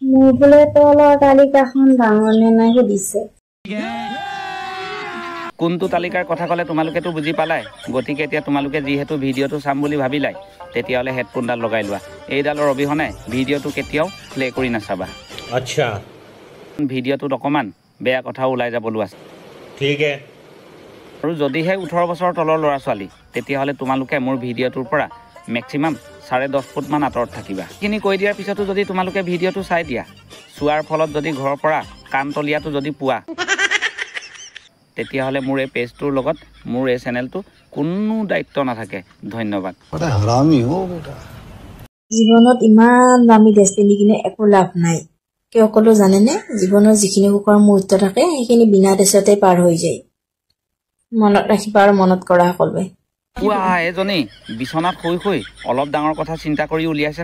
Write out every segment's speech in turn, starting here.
মোৰ বোলে তলৰ তালিকাখন ডাঙৰ নে নাই সুধিছে কোনটো তালিকাৰ কথা ক'লে তোমালোকেতো বুজি পালাই গতিকে এতিয়া তোমালোকে যিহেতু ভিডিঅ'টো চাম বুলি ভাবিলাই তেতিয়াহ'লে হেডফোনডাল লগাই লোৱা এইডালৰ অবিহনে ভিডিঅ'টো কেতিয়াও প্লে কৰি নাচাবা আচ্ছা ভিডিঅ'টোত অকমান বেয়া কথা ওলাই যাবলৈ আছে ঠিক আছে আৰু যদিহে 18 বছৰৰ তলৰ ল'ৰা ছোৱালী তেতিয়াহ'লে তোমালোকে মোৰ ভিডিঅ'টোৰ পৰা মেক্সিমাম 10.5 ফুট মান আঁতৰত থাকিবা এইখিনি কৈ দিয়াৰ পিছতো যদি তোমালোকে ভিডিঅ'টো চাই দিয়া চোৱাৰ ফলত যদি ঘৰৰ পৰা কাণতলীয়াটো যদি পোৱা তেতিয়াহ'লে মোৰ এই পেজটোৰ লগত মোৰ এই চেনেলটো কোনো দায়িত্ব নাথাকে ধন্যবাদ জীৱনত ইমান দামী ড্ৰেছ পিন্ধি কিনে একো লাভ নাই কিয় ক'লো জানেনে জীৱনৰ যিখিনি সুখৰ মুহূৰ্ত থাকে সেইখিনি বিনা ড্ৰেছতে পাৰ হৈ যায় মনত ৰাখিবা আৰু মনত কৰা সকলোৱে পুৱা এজনী বিছনাত শুই শুই অলপ ডাঙৰ কথা চিন্তা কৰি উলিয়াইছে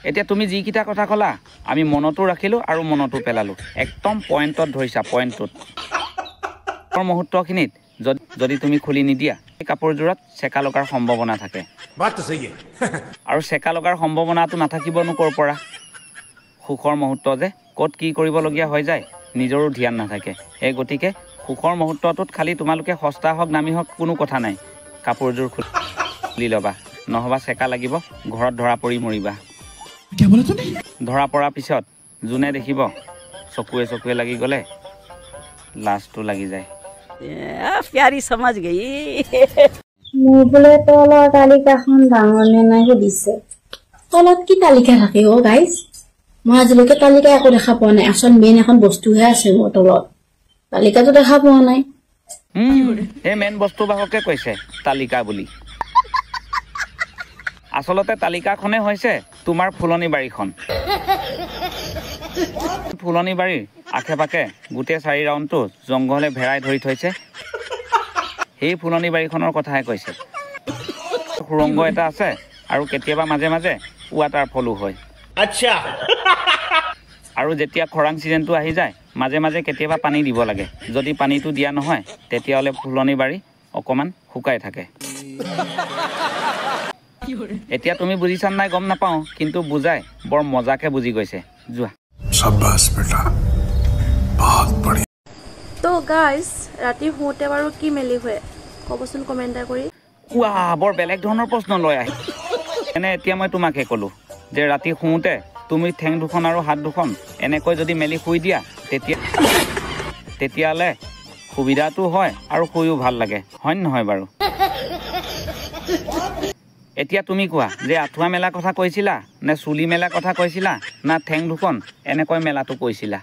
এতিয়া তুমি যিকেইটা কথা ক'লা আমি মনতো ৰাখিলোঁ আৰু মনতো পেলালোঁ একদম পইণ্টত ধৰিছা পইণ্টটোত মুহূৰ্তখিনিত যদি তুমি খুলি নিদিয়া এই কাপোৰযোৰত চেকা লগাৰ সম্ভাৱনা থাকে আৰু চেকা লগাৰ সম্ভাৱনাটো নাথাকিবনো ক'ৰ পৰা সুখৰ মুহূৰ্ত যে ক'ত কি কৰিবলগীয়া হৈ যায় নিজৰো ধ্যান নাথাকে এই গতিকে সুখৰ মুহূৰ্তটোত খালি তোমালোকে সস্তা হওক দামী হওক কোনো কথা নাই কাপোৰযোৰ খুলি ল'বা নহবা চেকা লাগিব ঘৰত ধৰা পৰি মৰিবা ধৰা পৰাৰ পিছত যোনে দেখিব চকুৱে চকুৱে লাগি গ'লে লাজটো লাগি যায় प्यारी समझ गई মোৰ বোলে তলৰ তালিকাখন ডাঙৰ নে নাই সুধিছে তলত কি তালিকা থাকে অ গাইজ মই আজিলৈকে তালিকা একো দেখা পোৱা নাই আচল মেইন এখন বস্তুহে আছে মোৰ তলত তালিকাটো দেখা পোৱা নাই এই মেইন বস্তু বাহকে কৈছে তালিকা বুলি আচলতে তালিকাখনে হৈছে তোমাৰ ফুলনি বাৰীখন ফুলনি বাৰীৰ আশে পাশে গোটেই 4 ৰাউণ্ডটো জংঘলে ভেৰাই ধৰি থৈছে সেই ফুলনি বাৰীখনৰ কথাহে কৈছে সুৰংগ এটা আছে আৰু কেতিয়াবা মাজে মাজে ৱাটাৰ ফলো হয় আচ্ছা আৰু যেতিয়া খৰাং সিজনটো আহি যায় মাজে মাজে কেতিয়াবা পানী দিব লাগে যদি পানীটো দিয়া নহয় তেতিয়াহ'লে ফুলনি বাৰী অকমান শুকাই থাকে এতিয়া তুমি বুজিছা নাই গম নাপাওঁ কিন্তু বুজাই বৰ মজাকে বুজি গৈছে যোৱা शाबाश बेटा बहुत बढ़िया তো গাইস ৰাতি শুতে বাৰু কি মেলি হয় কবচোন কমেন্ট কৰি বৰ বেলেগ ধৰণৰ প্ৰশ্ন লৈ আহে এনে এতিয়া মই তোমাকে ক'লো যে ৰাতি শুতে তুমি ঠেং দুখন আৰু হাত দুখন এনেকৈ যদি মেলি শুই দিয়া তেতিয়ালে সুবিধাটো হয় আৰু শুইও ভাল লাগে হয় নহয় বাৰু এতিয়া তুমি কোৱা যে আঠুৱা মেলা কথা কৈছিলা নে চুলি মেলা কথা কৈছিলা না ঠেং দুখন এনেকৈ মেলাটো কৈছিলা